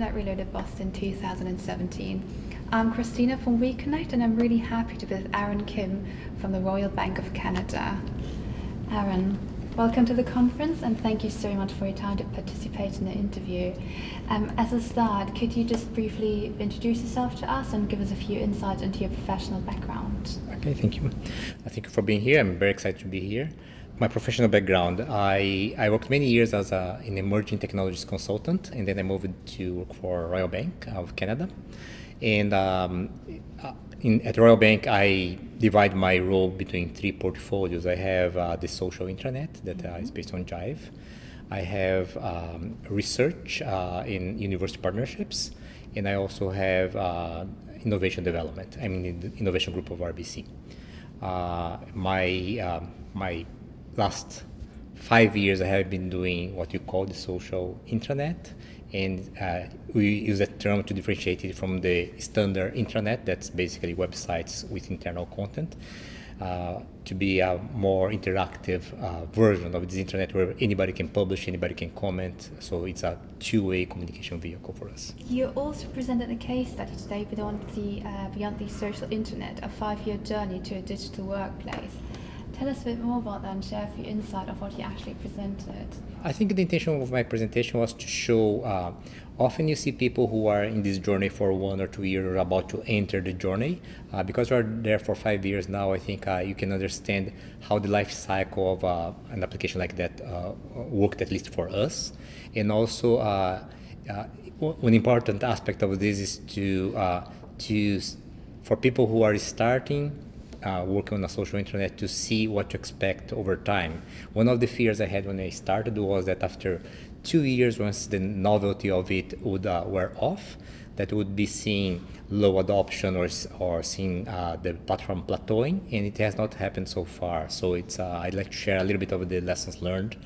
Internet Reloaded Boston 2017. I'm Christina from we.CONECT, and I'm really happy to be with Aaron Kim from the Royal Bank of Canada. Aaron, welcome to the conference, and thank you so much for your time to participate in the interview. As a start, could you just briefly introduce yourself to us and give us a few insights into your professional background? Okay, thank you. Thank you for being here. I'm very excited to be here. My professional background, I worked many years as an emerging technologies consultant, and then I moved to work for Royal Bank of Canada. And at Royal Bank, I divide my role between three portfolios. I have the social intranet that is based on Jive. I have research in university partnerships, and I also have innovation development. I'm in the innovation group of RBC. My last 5 years, I have been doing what you call the social intranet, and we use that term to differentiate it from the standard intranet, that's basically websites with internal content, to be a more interactive version of this internet where anybody can publish, anybody can comment, so it's a two-way communication vehicle for us. You also presented a case study today beyond the social internet, a 5-year journey to a digital workplace. Tell us a bit more about that and share a few insights of what you actually presented. I think the intention of my presentation was to show, often you see people who are in this journey for 1 or 2 years or about to enter the journey. Because we're there for 5 years now, I think you can understand how the life cycle of an application like that worked, at least for us. And also, one important aspect of this is for people who are starting working on a social internet, to see what to expect over time. One of the fears I had when I started was that after 2 years, once the novelty of it would wear off, that would be seeing low adoption or seeing the platform plateauing, and it has not happened so far. So I'd like to share a little bit of the lessons learned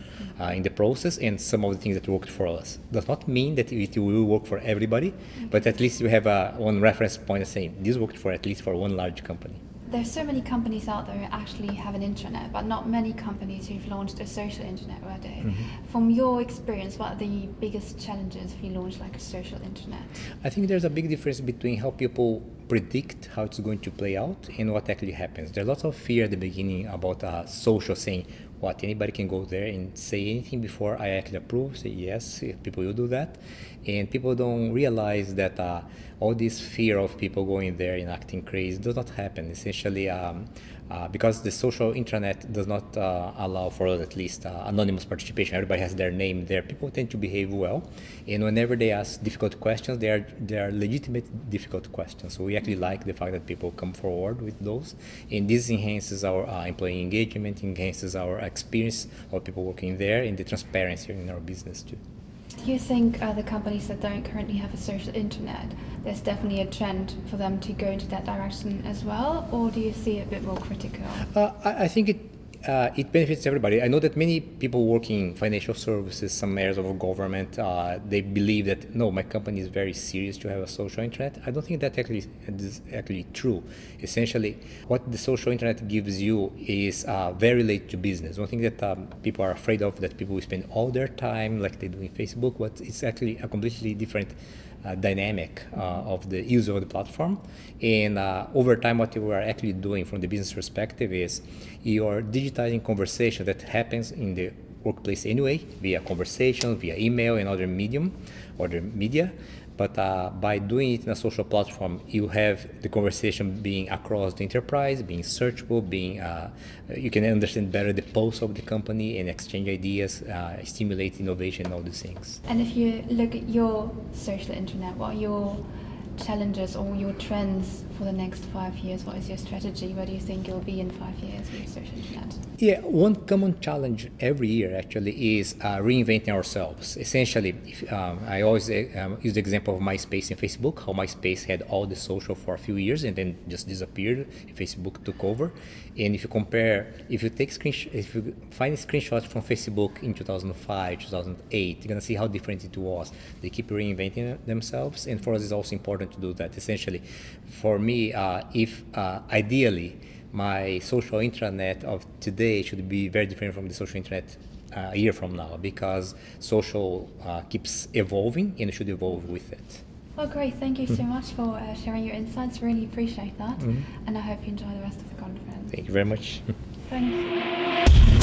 in the process and some of the things that worked for us. Does not mean that it will work for everybody, but at least you have one reference point saying this worked for at least for one large company. There's so many companies out there who actually have an intranet, but not many companies who've launched a social internet already. Mm-hmm. From your experience, what are the biggest challenges if you launch like a social internet? I think there's a big difference between how people predict how it's going to play out and what actually happens. There's lots of fear at the beginning about social, saying, what, anybody can go there and say anything before I actually approve, say yes, people will do that. And people don't realize that all this fear of people going there and acting crazy does not happen. Essentially, because the social intranet does not allow for us, at least, anonymous participation. Everybody has their name there. People tend to behave well. And whenever they ask difficult questions, they are legitimate difficult questions. So we actually like the fact that people come forward with those. And this enhances our employee engagement, enhances our experience of people working there, and the transparency in our business too. Do you think the companies that don't currently have a social internet, there's definitely a trend for them to go into that direction as well, or do you see it a bit more critical? I think it benefits everybody. I know that many people working in financial services, some areas of government, they believe that, no, my company is very serious to have a social internet. I don't think that is actually true. Essentially, what the social internet gives you is very related to business. One thing that people are afraid of, that people will spend all their time like they do in Facebook, but it's actually a completely different dynamic of the user of the platform. And over time, what you are actually doing from the business perspective is you are digitizing conversation that happens in the workplace anyway, via conversation, via email and other medium or the media. But by doing it in a social platform, you have the conversation being across the enterprise, being searchable, you can understand better the pulse of the company and exchange ideas, stimulate innovation, and all these things. And if you look at your social internet, what are your challenges or your trends for the next 5 years? What is your strategy? Where do you think you'll be in 5 years with your social internet? Yeah, one common challenge every year actually is reinventing ourselves. Essentially, I always use the example of MySpace and Facebook, how MySpace had all the social for a few years and then just disappeared. Facebook took over. And if you find screenshots from Facebook in 2005, 2008, you're gonna see how different it was. They keep reinventing themselves, and for us it's also important to do that. Essentially, for me, if ideally my social intranet of today should be very different from the social intranet a year from now, because social keeps evolving and should evolve with it. Well, great. Thank you so much for sharing your insights. Really appreciate that. And I hope you enjoy the rest of the conference. Thank you very much. Thank you.